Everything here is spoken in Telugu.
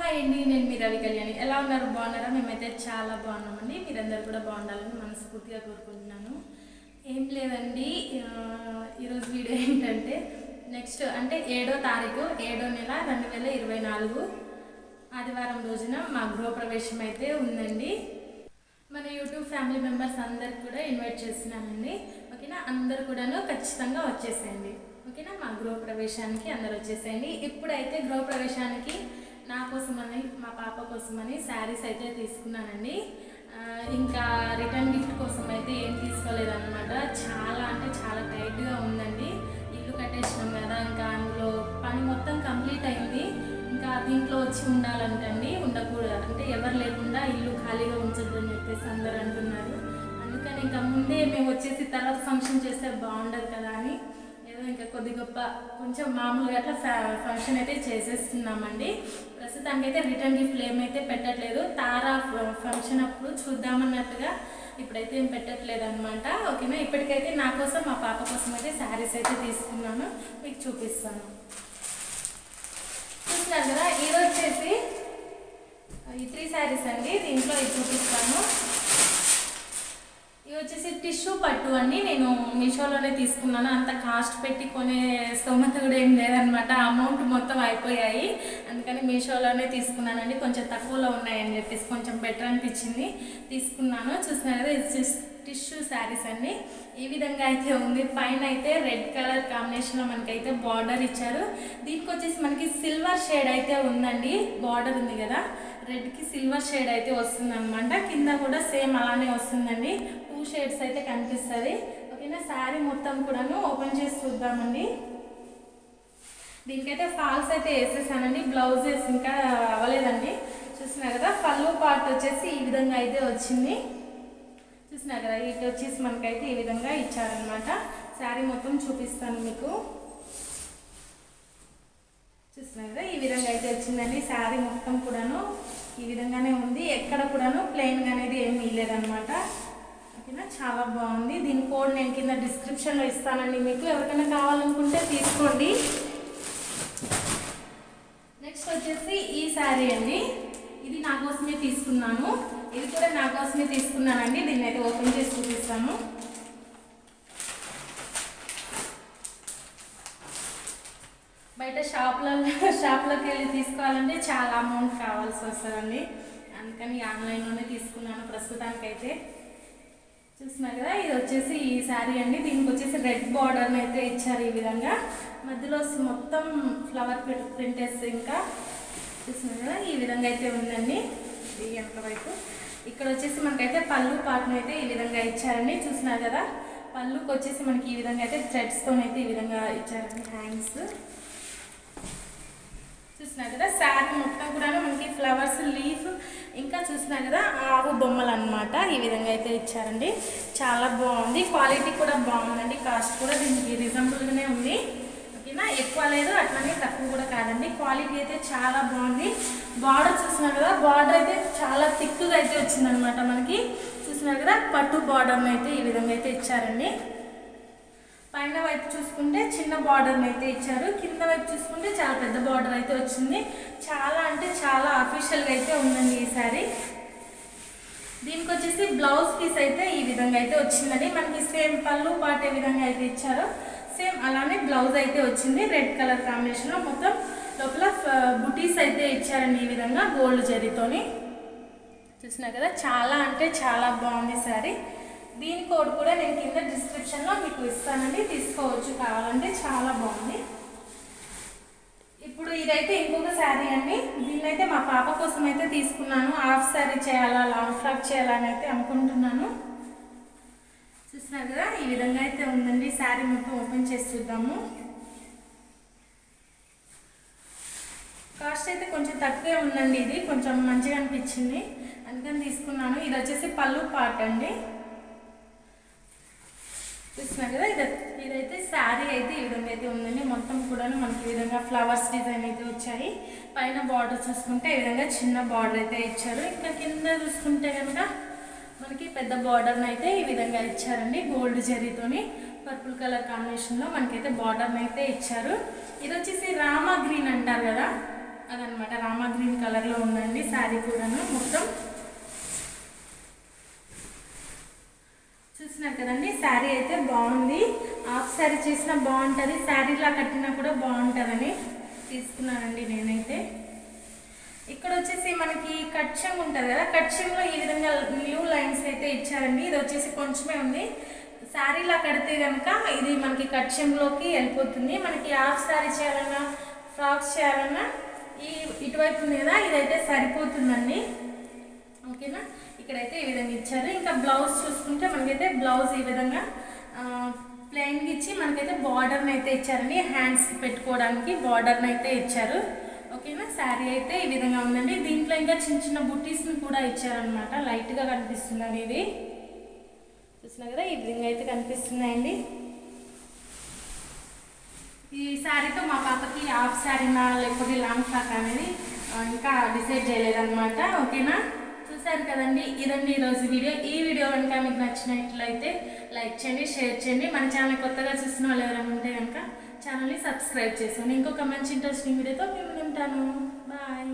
హాయ్ అండి, నేను మీ రవి కళ్యాణి. ఎలా ఉన్నారు? బాగున్నారా? మేమైతే చాలా బాగున్నామండి. మీరందరూ కూడా బాగుండాలని మనస్ఫూర్తిగా కోరుకుంటున్నాను. ఏం లేదండి, ఈరోజు వీడియో ఏంటంటే నెక్స్ట్ అంటే 7వ తారీఖు 7వ నెల 2024 ఆదివారం రోజున మా గృహప్రవేశం అయితే ఉందండి. మన యూట్యూబ్ ఫ్యామిలీ మెంబర్స్ అందరికి కూడా ఇన్వైట్ చేస్తున్నానండి. ఓకేనా? అందరు కూడాను ఖచ్చితంగా వచ్చేసేయండి. ఓకేనా? మా గృహప్రవేశానికి అందరు వచ్చేసేయండి. ఇప్పుడైతే గృహప్రవేశానికి నా కోసమని మా పాప కోసమని శారీస్ అయితే తీసుకున్నానండి. ఇంకా రిటర్న్ గిఫ్ట్ కోసం అయితే ఏం తీసుకోలేదన్నమాట. చాలా అంటే చాలా టైట్గా ఉందండి. ఇల్లు కట్టేసినాం కదా, ఇంకా అందులో పని మొత్తం కంప్లీట్ అయింది. ఇంకా దీంట్లో వచ్చి ఉండాలంటండి, ఉండకూడదు అంటే ఎవరు లేకుండా ఇల్లు ఖాళీగా ఉంచొద్దని చెప్పేసి అందరు అంటున్నారు. అందుకని ఇంకా ముందే మేము వచ్చేసి తర్వాత ఫంక్షన్ చేస్తే బాగుండదు కదా అని ఏదో ఇంకా కొద్ది గొప్ప కొంచెం మామూలుగా అట్లా ఫంక్షన్ అయితే చేసేస్తున్నామండి. ప్రస్తుతానికి అయితే రిటర్న్ గిఫ్ట్లు ఏమైతే పెట్టట్లేదు. తారా ఫంక్షన్ అప్పుడు చూద్దామన్నట్టుగా ఇప్పుడైతే ఏం పెట్టట్లేదు అనమాట. ఓకేనా? ఇప్పటికైతే నా కోసం మా పాప కోసం అయితే శారీస్ అయితే తీసుకున్నాను, మీకు చూపిస్తాను. చూస్తున్నారు కదా, ఈరోజు వచ్చేసి ఈ 3 శారీస్ అండి. దీంట్లో ఇది చూపిస్తాను. ఇవి వచ్చేసి టిష్యూ పట్టు అండి. నేను మీషోలోనే తీసుకున్నాను. అంత కాస్ట్ పెట్టి కొనే స్తోమత కూడా ఏం లేదనమాట. అమౌంట్ మొత్తం అయిపోయాయి, అందుకని మీషోలోనే తీసుకున్నానండి. కొంచెం తక్కువలో ఉన్నాయని చెప్పేసి కొంచెం బెటర్ అనిపించింది, తీసుకున్నాను. చూస్తున్నారు కదా, ఇది టిష్యూ శారీస్ అండి. ఈ విధంగా అయితే ఉంది. పైన అయితే రెడ్ కలర్ కాంబినేషన్లో మనకైతే బార్డర్ ఇచ్చారు. దీనికి వచ్చేసి మనకి సిల్వర్ షేడ్ అయితే ఉందండి. బార్డర్ ఉంది కదా, రెడ్కి సిల్వర్ షేడ్ అయితే వస్తుంది అనమాట. కింద కూడా సేమ్ అలానే వస్తుందండి. 2 షేడ్స్ అయితే కనిపిస్తుంది. ఓకేనా? శారీ మొత్తం కూడాను ఓపెన్ చేసి చూద్దామండి. దీనికైతే ఫాల్స్ అయితే వేసేసానండి. బ్లౌజెస్ ఇంకా అవ్వలేదండి. చూసినా కదా, పళ్ళు పార్ట్ వచ్చేసి ఈ విధంగా అయితే వచ్చింది. చూసినా కదా, ఇటు వచ్చేసి మనకైతే ఈ విధంగా ఇచ్చారనమాట. శారీ మొత్తం చూపిస్తాను మీకు. చూసినా కదా, ఈ విధంగా అయితే వచ్చిందండి. శారీ మొత్తం కూడాను ఈ విధంగానే ఉంది. ఎక్కడ కూడాను ప్లెయిన్గా అనేది ఏమి ఇవ్వలేదన్నమాట. ఓకేనా? చాలా బాగుంది. దీని కోడ్ నేను కింద డిస్క్రిప్షన్లో ఇస్తానండి. మీకు ఎవరికైనా కావాలనుకుంటే తీసుకోండి. నెక్స్ట్ వచ్చేసి ఈ శారీ అండి. ఇది నా కోసమే తీసుకున్నాను. ఇది కూడా నా కోసమే తీసుకున్నానండి. దీన్ని అయితే ఓపెన్ చేసి చూపిస్తాను. బయట షాప్లోకి వెళ్ళి తీసుకోవాలంటే చాలా అమౌంట్ కావాల్సి వస్తుందండి. అందుకని ఆన్లైన్లోనే తీసుకున్నాను ప్రస్తుతానికైతే. చూస్తున్నారు కదా, ఇది వచ్చేసి ఈ శారీ అండి. దీనికి వచ్చేసి రెడ్ బార్డర్ని అయితే ఇచ్చారు ఈ విధంగా. మధ్యలో మొత్తం ఫ్లవర్ ప్రింటెస్ ఇంకా చూస్తున్నారు కదా, ఈ విధంగా అయితే ఉందండి. ఇది వెనక వైపు ఇక్కడ వచ్చేసి మనకైతే పళ్ళు పాటను అయితే ఈ విధంగా ఇచ్చారండి. చూస్తున్నారు కదా, పళ్ళుకి వచ్చేసి మనకి ఈ విధంగా అయితే థ్రెడ్స్తో అయితే ఈ విధంగా ఇచ్చారండి. హ్యాండ్స్ చూస్తున్నారు కదా, శారీ మొత్తం కూడా మనకి ఫ్లవర్స్, లీఫ్ ఇంకా చూస్తున్నారు కదా ఆవు బొమ్మలు అనమాట. ఈ విధంగా అయితే ఇచ్చారండి. చాలా బాగుంది. క్వాలిటీ కూడా బాగుందండి. కాస్ట్ కూడా దీనికి రీజనబుల్గానే ఉంది. ఓకేనా? ఎక్కువ లేదు, అట్లనే తక్కువ కూడా కాదండి. క్వాలిటీ అయితే చాలా బాగుంది. బార్డర్ చూస్తున్నారు కదా, బార్డర్ అయితే చాలా థిక్గా అయితే వచ్చిందనమాట మనకి. చూస్తున్నారు కదా, పట్టు బార్డర్ని అయితే ఈ విధంగా అయితే ఇచ్చారండి. పైన వైపు చూసుకుంటే చిన్న బార్డర్ని అయితే ఇచ్చారు. కింద వైపు చూసుకుంటే చాలా పెద్ద బార్డర్ అయితే వచ్చింది. చాలా అంటే చాలా అఫీషియల్గా అయితే ఉందండి ఈ శారీ. దీనికి వచ్చేసి బ్లౌజ్ పీస్ అయితే ఈ విధంగా అయితే వచ్చిందండి. మనకి సేమ్ పళ్ళు పాట ఏ విధంగా అయితే ఇచ్చారో సేమ్ అలానే బ్లౌజ్ అయితే వచ్చింది. రెడ్ కలర్ కాంబినేషన్లో మొత్తం లోపల బుటీస్ అయితే ఇచ్చారండి ఈ విధంగా గోల్డ్ జరీతోని. చూసినా కదా, చాలా అంటే చాలా బాగుంది శారీ. దీని కోడ్ కూడా నేను కింద డిస్క్రిప్షన్లో మీకు ఇస్తానండి, తీసుకోవచ్చు కావాలంటే. చాలా బాగుంది. ఇప్పుడు ఇదైతే ఇంకొక శారీ అండి. దీన్నైతే మా పాప కోసం అయితే తీసుకున్నాను. హాఫ్ శారీ చేయాలా, లాంగ్ ఫ్రాక్ చేయాలని అయితే అనుకుంటున్నాను. చూస్తున్నారు కదా, ఈ విధంగా అయితే ఉందండి. శారీ మొత్తం ఓపెన్ చేసి చూద్దాము. కాస్ట్ అయితే కొంచెం తక్కువే ఉందండి. ఇది కొంచెం మంచిగా అనిపించింది, అందుకని తీసుకున్నాను. ఇది వచ్చేసి పళ్ళు పార్ట్ అండి. చూస్తున్నారు కదా, ఇదైతే శారీ అయితే ఈ విధంగా అయితే ఉందండి. మొత్తం కూడా మనకి ఈ విధంగా ఫ్లవర్స్ డిజైన్ అయితే వచ్చాయి. పైన బార్డర్ చూసుకుంటే ఈ విధంగా చిన్న బార్డర్ అయితే ఇచ్చారు. ఇంకా కింద చూసుకుంటే కనుక మనకి పెద్ద బార్డర్ని అయితే ఈ విధంగా ఇచ్చారండి. గోల్డ్ జరీతోని పర్పుల్ కలర్ కాంబినేషన్లో మనకైతే బార్డర్ని అయితే ఇచ్చారు. ఇది వచ్చేసి రామా గ్రీన్ అంటారు కదా, అదనమాట. రామా గ్రీన్ కలర్లో ఉందండి శారీ కూడాను మొత్తం. చూస్తున్నారు కదండి, శారీ అయితే బాగుంది. హాఫ్ శారీ చేసినా బాగుంటుంది, శారీలా కట్టినా కూడా బాగుంటుందని తీసుకున్నానండి నేనైతే. ఇక్కడ వచ్చేసి మనకి కట్చెం ఉంటుంది కదా, కట్చెంలో ఈ విధంగా నిలువు లైన్స్ అయితే ఇచ్చారండి. ఇది వచ్చేసి కొంచెమే ఉంది. శారీలా కడితే కనుక ఇది మనకి కట్చెంలోకి వెళ్ళిపోతుంది. మనకి హాఫ్ శారీ చేయాలన్నా ఫ్రాక్స్ చేయాలన్నా ఇటువైపు ఉంది కదా, ఇదైతే సరిపోతుందండి. ఓకేనా, ఇక్కడైతే ఈ విధంగా ఇచ్చారు. ఇంకా బ్లౌజ్ చూసుకుంటే మనకైతే బ్లౌజ్ ఈ విధంగా ప్లెయిన్గా ఇచ్చి మనకైతే బార్డర్ని అయితే ఇచ్చారండి. హ్యాండ్స్కి పెట్టుకోవడానికి బార్డర్ని అయితే ఇచ్చారు. ఓకేనా, శారీ అయితే ఈ విధంగా ఉందండి. దీంట్లో ఇంకా చిన్న చిన్న బుటీస్ని కూడా ఇచ్చారనమాట. లైట్గా కనిపిస్తున్నాయి ఇవి, చూసినా కదా, ఈ విధంగా అయితే కనిపిస్తున్నాయండి. ఈ శారీతో మా పాపకి హాఫ్ శారీనా లేకపోతే లాంగ్ ఫ్రాక్ అనేది ఇంకా డిసైడ్ చేయలేదన్నమాట. ఓకేనా, చూసారు కదండి, ఇదండి ఈరోజు వీడియో. ఈ వీడియో కనుక మీకు నచ్చినట్లయితే లైక్ చేయండి, షేర్ చేయండి. మన ఛానల్ కొత్తగా చూస్తున్న వాళ్ళు ఎవరైనా ఉంటే కనుక ఛానల్ని సబ్స్క్రైబ్ చేసుకోండి. ఇంకొక మంచి ఇంట్రెస్టింగ్ వీడియోతో మేము ఉంటాను. బాయ్.